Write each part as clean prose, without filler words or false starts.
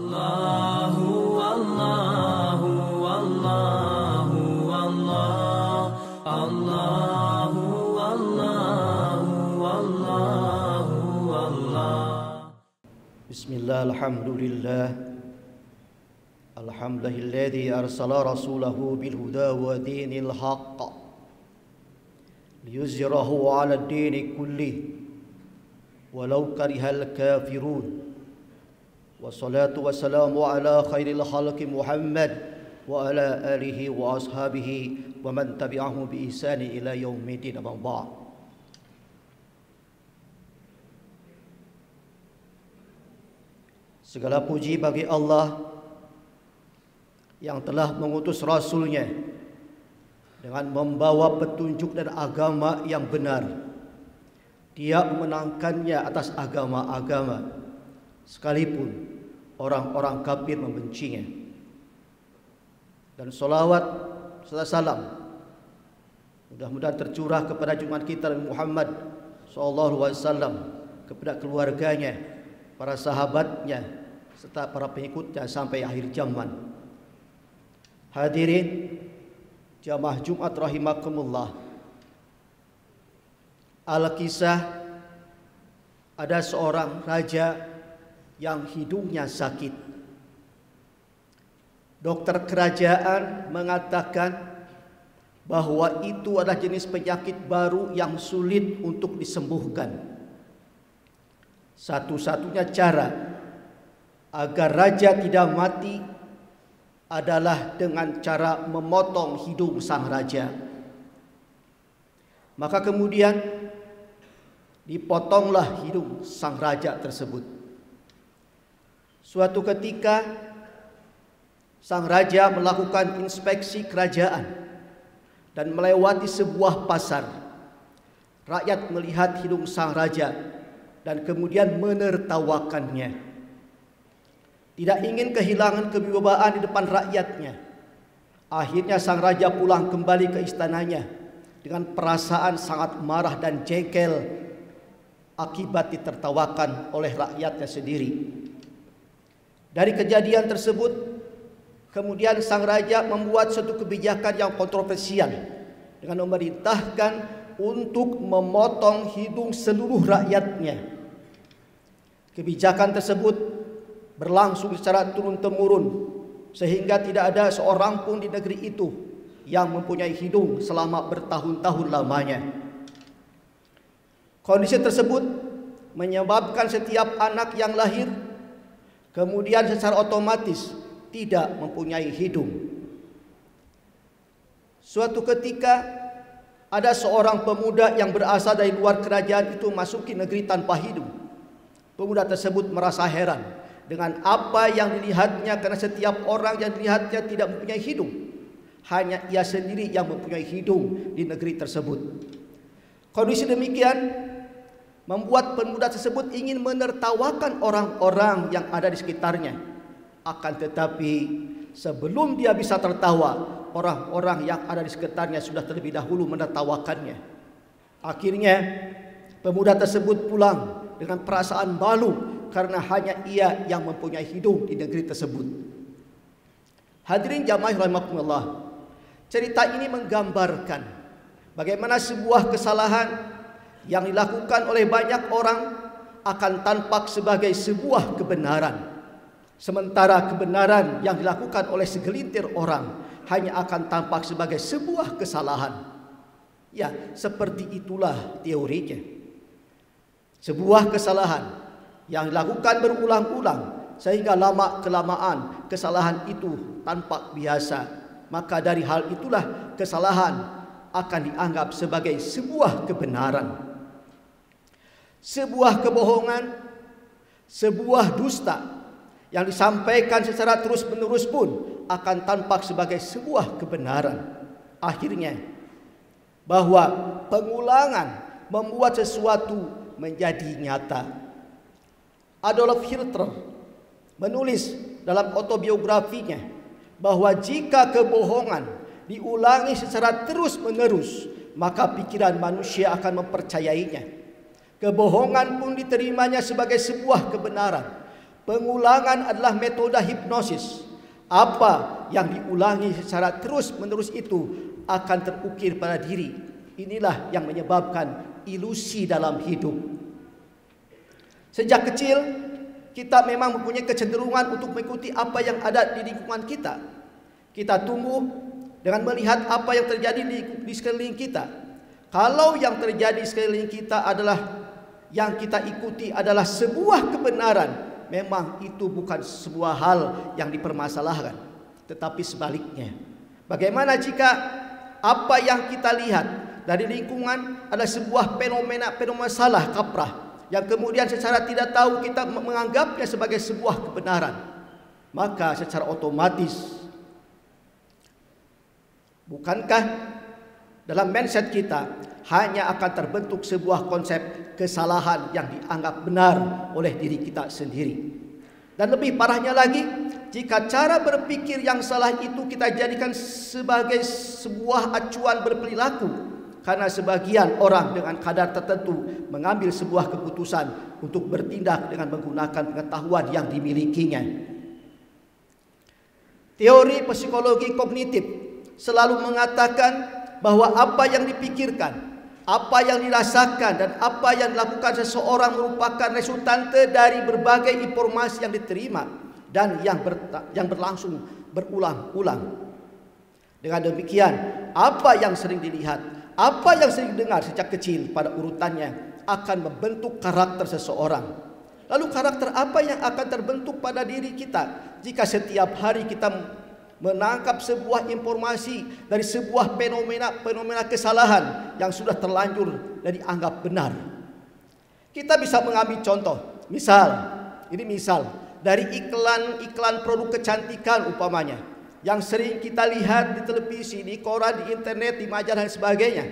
Allahu Allahu Allahu Allah Allahu Allahu Allahu Allah. Bismillah, alhamdulillah. Alhamdulillahilladzi arsala rasulahu bil huda wa dinil haqq liyuzhirahu 'ala ad-dini kullih walau karihal kafirun. Wassalatu wassalamu ala khairil khalqi Muhammad wa ala alihi wa ashabihi wa man tabi'ahu bi ihsani ila yaumiddin. Amma ba'd. Segala puji bagi Allah yang telah mengutus Rasul-Nya dengan membawa petunjuk dan agama yang benar. Dia memenangkannya atas agama-agama, sekalipun orang-orang kafir membencinya. Dan salawat serta salam mudah-mudahan tercurah kepada junjungan kita Muhammad SAW, kepada keluarganya, para sahabatnya, serta para pengikutnya sampai akhir zaman. Hadirin jamaah Jumat rahimakumullah. Al-kisah, ada seorang raja yang hidungnya sakit. Dokter kerajaan mengatakan bahwa itu adalah jenis penyakit baru yang sulit untuk disembuhkan. Satu-satunya cara agar raja tidak mati adalah dengan cara memotong hidung sang raja. Maka kemudian dipotonglah hidung sang raja tersebut. Suatu ketika sang raja melakukan inspeksi kerajaan dan melewati sebuah pasar. Rakyat melihat hidung sang raja dan kemudian menertawakannya. Tidak ingin kehilangan kewibawaan di depan rakyatnya. Akhirnya sang raja pulang kembali ke istananya dengan perasaan sangat marah dan jengkel akibat ditertawakan oleh rakyatnya sendiri. Dari kejadian tersebut, kemudian sang raja membuat suatu kebijakan yang kontroversial dengan memerintahkan untuk memotong hidung seluruh rakyatnya. Kebijakan tersebut berlangsung secara turun-temurun sehingga tidak ada seorang pun di negeri itu yang mempunyai hidung selama bertahun-tahun lamanya. Kondisi tersebut menyebabkan setiap anak yang lahir kemudian secara otomatis tidak mempunyai hidung. Suatu ketika ada seorang pemuda yang berasal dari luar kerajaan itu masuki negeri tanpa hidung. Pemuda tersebut merasa heran dengan apa yang dilihatnya, karena setiap orang yang dilihatnya tidak mempunyai hidung. Hanya ia sendiri yang mempunyai hidung di negeri tersebut. Kondisi demikian membuat pemuda tersebut ingin menertawakan orang-orang yang ada di sekitarnya. Akan tetapi sebelum dia bisa tertawa, orang-orang yang ada di sekitarnya sudah terlebih dahulu menertawakannya. Akhirnya pemuda tersebut pulang dengan perasaan malu karena hanya ia yang mempunyai hidung di negeri tersebut. Hadirin jamaah rahimakumullah, cerita ini menggambarkan bagaimana sebuah kesalahan yang dilakukan oleh banyak orang akan tampak sebagai sebuah kebenaran. Sementara kebenaran yang dilakukan oleh segelintir orang hanya akan tampak sebagai sebuah kesalahan. Ya, seperti itulah teorinya. Sebuah kesalahan yang dilakukan berulang-ulang sehingga lama-kelamaan kesalahan itu tampak biasa. Maka dari hal itulah kesalahan akan dianggap sebagai sebuah kebenaran. Sebuah kebohongan, sebuah dusta yang disampaikan secara terus-menerus pun akan tampak sebagai sebuah kebenaran. Akhirnya bahwa pengulangan membuat sesuatu menjadi nyata. Adolf Hitler menulis dalam autobiografinya bahwa jika kebohongan diulangi secara terus-menerus, maka pikiran manusia akan mempercayainya. Kebohongan pun diterimanya sebagai sebuah kebenaran. Pengulangan adalah metode hipnosis. Apa yang diulangi secara terus-menerus itu akan terukir pada diri. Inilah yang menyebabkan ilusi dalam hidup. Sejak kecil kita memang mempunyai kecenderungan untuk mengikuti apa yang ada di lingkungan kita. Kita tumbuh dengan melihat apa yang terjadi di sekeliling kita. Kalau yang terjadi di sekeliling kita adalah yang kita ikuti adalah sebuah kebenaran, memang itu bukan sebuah hal yang dipermasalahkan, tetapi sebaliknya. Bagaimana jika apa yang kita lihat dari lingkungan adalah sebuah fenomena salah kaprah yang kemudian secara tidak tahu kita menganggapnya sebagai sebuah kebenaran, maka secara otomatis bukankah dalam mindset kita hanya akan terbentuk sebuah konsep kesalahan yang dianggap benar oleh diri kita sendiri. Dan lebih parahnya lagi, jika cara berpikir yang salah itu kita jadikan sebagai sebuah acuan berperilaku, karena sebagian orang dengan kadar tertentu mengambil sebuah keputusan untuk bertindak dengan menggunakan pengetahuan yang dimilikinya. Teori psikologi kognitif selalu mengatakan bahwa apa yang dipikirkan, apa yang dirasakan, dan apa yang dilakukan seseorang merupakan resultante dari berbagai informasi yang diterima dan yang berlangsung berulang-ulang. Dengan demikian, apa yang sering dilihat, apa yang sering didengar sejak kecil pada urutannya akan membentuk karakter seseorang. Lalu karakter apa yang akan terbentuk pada diri kita jika setiap hari kita menangkap sebuah informasi dari sebuah fenomena kesalahan yang sudah terlanjur dan dianggap benar? Kita bisa mengambil contoh, misal dari iklan produk kecantikan umpamanya, yang sering kita lihat di televisi, di koran, di internet, di majalah dan sebagainya.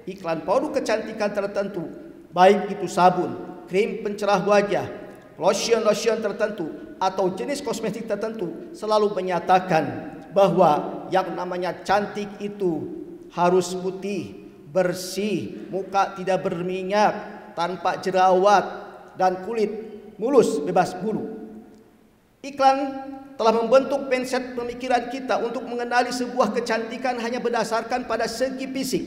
Iklan produk kecantikan tertentu, baik itu sabun, krim pencerah wajah, lotion tertentu, atau jenis kosmetik tertentu, selalu menyatakan bahwa yang namanya cantik itu harus putih, bersih, muka tidak berminyak, tanpa jerawat, dan kulit mulus bebas bulu. Iklan telah membentuk mindset pemikiran kita untuk mengenali sebuah kecantikan hanya berdasarkan pada segi fisik.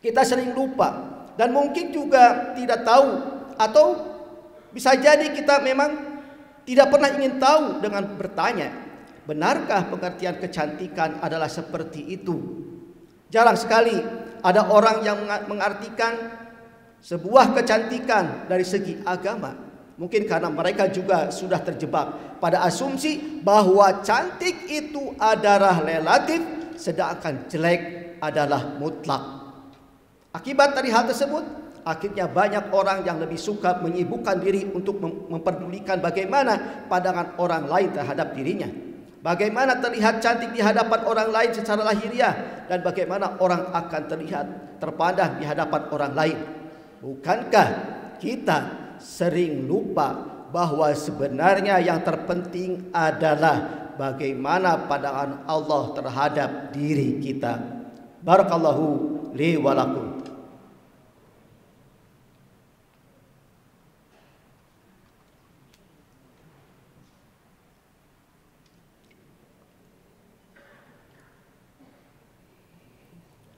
Kita sering lupa dan mungkin juga tidak tahu, atau bisa jadi kita memang tidak pernah ingin tahu dengan bertanya, benarkah pengertian kecantikan adalah seperti itu? Jarang sekali ada orang yang mengartikan sebuah kecantikan dari segi agama. Mungkin karena mereka juga sudah terjebak pada asumsi bahwa cantik itu adalah relatif, sedangkan jelek adalah mutlak. Akibat dari hal tersebut, akhirnya banyak orang yang lebih suka menyibukkan diri untuk memperdulikan bagaimana pandangan orang lain terhadap dirinya, bagaimana terlihat cantik di hadapan orang lain secara lahiriah, dan bagaimana orang akan terlihat terpandang di hadapan orang lain. Bukankah kita sering lupa bahwa sebenarnya yang terpenting adalah bagaimana pandangan Allah terhadap diri kita? Barakallahu li wa lakum.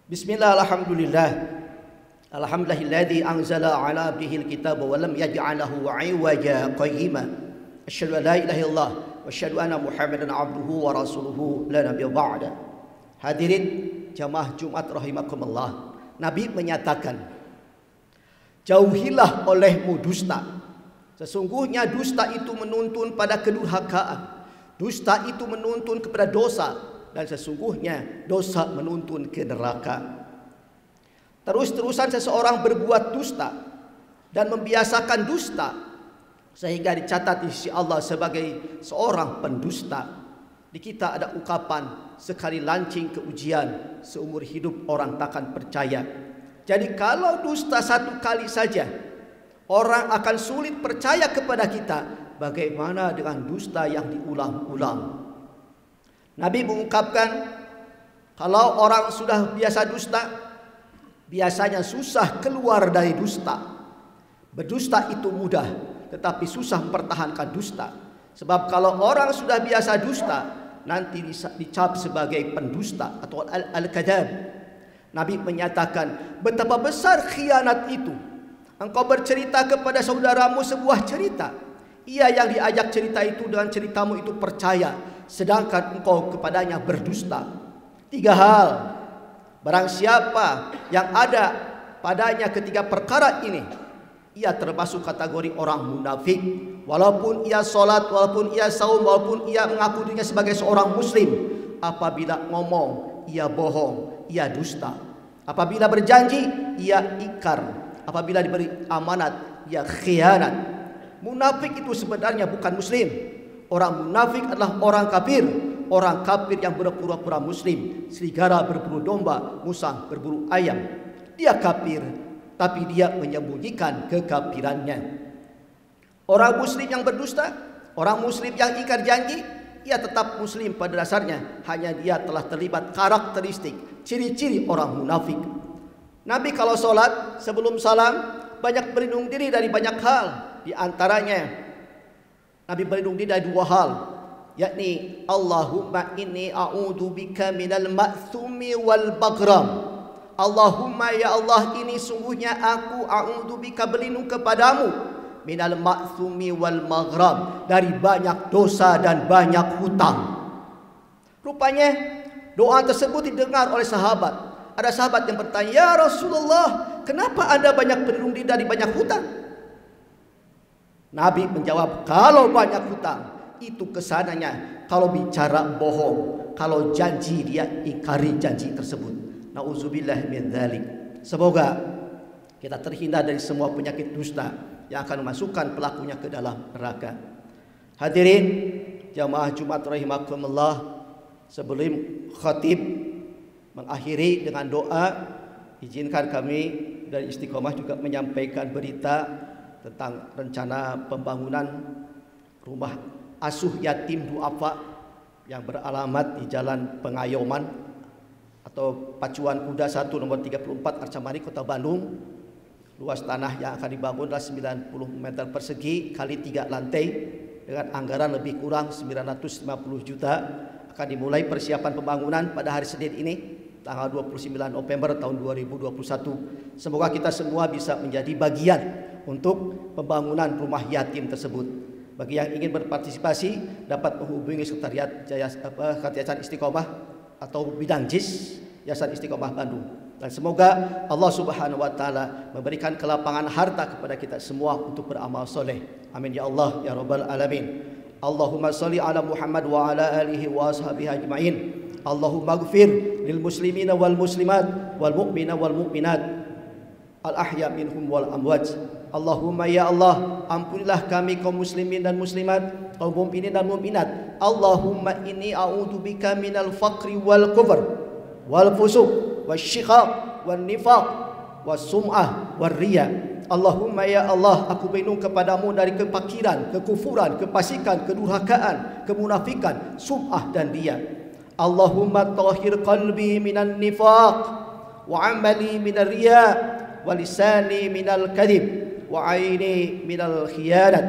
Bismillah, alhamdulillah. Alhamdulillahilladzi anzala ala abdihi alkitaba wa lam yaj'alahu 'iwaja qayyima. Asyhadu an la ilaha illallah wa asyhadu anna Muhammadan 'abduhu wa rasuluhu la nabiyya ba'da. Hadirin jamaah Jumat rahimakumullah. Nabi menyatakan, jauhilah olehmu dusta. Sesungguhnya dusta itu menuntun pada kedurhakaan. Dusta itu menuntun kepada dosa, dan sesungguhnya dosa menuntun ke neraka. Terus-terusan seseorang berbuat dusta dan membiasakan dusta sehingga dicatat di sisi Allah sebagai seorang pendusta. Di kita ada ungkapan, sekali lancing ke ujian, seumur hidup orang takkan percaya. Jadi kalau dusta satu kali saja, orang akan sulit percaya kepada kita. Bagaimana dengan dusta yang diulang-ulang? Nabi mengungkapkan, kalau orang sudah biasa dusta, biasanya susah keluar dari dusta. Berdusta itu mudah, tetapi susah mempertahankan dusta. Sebab kalau orang sudah biasa dusta, nanti dicap sebagai pendusta atau al-kadhab. Nabi menyatakan betapa besar khianat itu. Engkau bercerita kepada saudaramu sebuah cerita, ia yang diajak cerita itu dengan ceritamu itu percaya, sedangkan engkau kepadanya berdusta. 3 hal. Barang siapa yang ada padanya ketiga perkara ini, ia termasuk kategori orang munafik. Walaupun ia solat, walaupun ia saum, walaupun ia mengaku dirinya sebagai seorang muslim, apabila ngomong ia bohong, ia dusta. Apabila berjanji ia ikar, apabila diberi amanat ia khianat. Munafik itu sebenarnya bukan muslim. Orang munafik adalah orang kafir. Orang kafir yang berpura-pura muslim, serigala berburu domba, musang berburu ayam. Dia kafir, tapi dia menyembunyikan kekafirannya. Orang muslim yang berdusta, orang muslim yang ingkar janji, ia tetap muslim pada dasarnya. Hanya dia telah terlibat karakteristik, ciri-ciri orang munafik. Nabi kalau solat sebelum salam banyak berlindung diri dari banyak hal. Di antaranya Nabi berlindung diri dari 2 hal, yakni Allahumma inni a'udzubika minal ma'thumi wal baghram. Allahumma ya Allah, ini sungguhnya aku a'udzubika berlindung kepadamu minal ma'thumi wal maghram, dari banyak dosa dan banyak hutang. Rupanya doa tersebut didengar oleh sahabat. Ada sahabat yang bertanya, "Ya Rasulullah, kenapa Anda banyak berlindung diri dari banyak hutang?" Nabi menjawab, kalau banyak hutang itu kesananya kalau bicara bohong, kalau janji dia ingkari janji tersebut. Nauzubillah min dzalik. Semoga kita terhindar dari semua penyakit dusta yang akan memasukkan pelakunya ke dalam neraka. Hadirin jamaah Jumat rahimakumullah, sebelum khatib mengakhiri dengan doa, izinkan kami dari Istiqomah juga menyampaikan berita tentang rencana pembangunan rumah asuh yatim duafa yang beralamat di Jalan Pengayoman atau Pacuan Kuda 1 nomor 34 Arcamani Kota Bandung. Luas tanah yang akan dibangun adalah 90 meter persegi kali 3 lantai dengan anggaran lebih kurang 950 juta. Akan dimulai persiapan pembangunan pada hari Senin ini, tanggal 29 November tahun 2021. Semoga kita semua bisa menjadi bagian untuk pembangunan rumah yatim tersebut. Bagi yang ingin berpartisipasi dapat menghubungi Sekretariat Yayasan Istiqomah atau bidang JIS Yayasan Istiqomah Bandung. Dan semoga Allah Subhanahu wa taala memberikan kelapangan harta kepada kita semua untuk beramal soleh. Amin ya Allah ya rabbal alamin. Allahumma shalli ala Muhammad wa ala alihi wa ashabihi ajmain. Allahumma ighfir lil muslimina wal muslimat wal mu'mina wal mu'minat al ahya minhum wal amwat. Allahumma ya Allah, ampunilah kami kaum muslimin dan muslimat, kaum mukminin dan mukminat. Allahumma inni a'udzubika minal faqri wal kufr wal fusuq wasyiqaq wan nifaq was-sum'ah war riya. Allahumma ya Allah, aku berlindung kepadamu dari kefakiran, kekufuran, kefasikan, kedurhakaan, kemunafikan, sum'ah dan riya. Allahumma tahhir qalbi minan nifaq wa amali minar riya wa lisani minal kadhib wa aini minal khiyanat.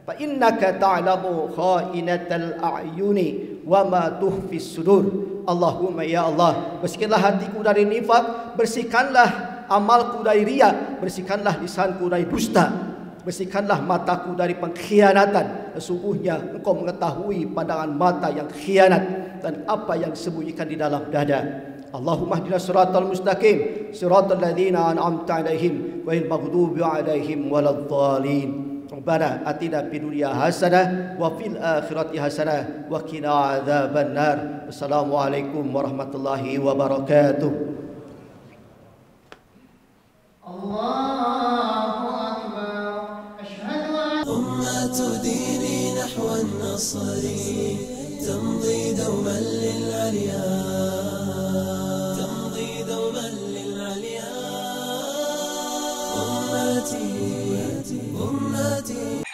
Fa innaka ta'lamu kha'inatal a'yuni wa ma tuhfis sudur. Allahumma ya Allah, bersihkanlah hatiku dari nifak, bersihkanlah amalku dari riya, bersihkanlah lisanku dari dusta, bersihkanlah mataku dari pengkhianatan. Sesungguhnya engkau mengetahui pandangan mata yang khianat dan apa yang disembunyikan di dalam dada. Allahumma ihdinas siratal mustaqim, siratal ladzina an'amta 'alaihim ghairil maghdubi 'alaihim waladdallin. Rabbana atina fid dunya hasanah wa fil akhirati hasanah wa qina adzabannar. Assalamualaikum warahmatullahi wabarakatuh. Allahu akbar. Asyhadu an ummatu dini nahwa an-nasri tamdi dawman lil 'aliya tamdi dawman lil 'aliya ummati ummati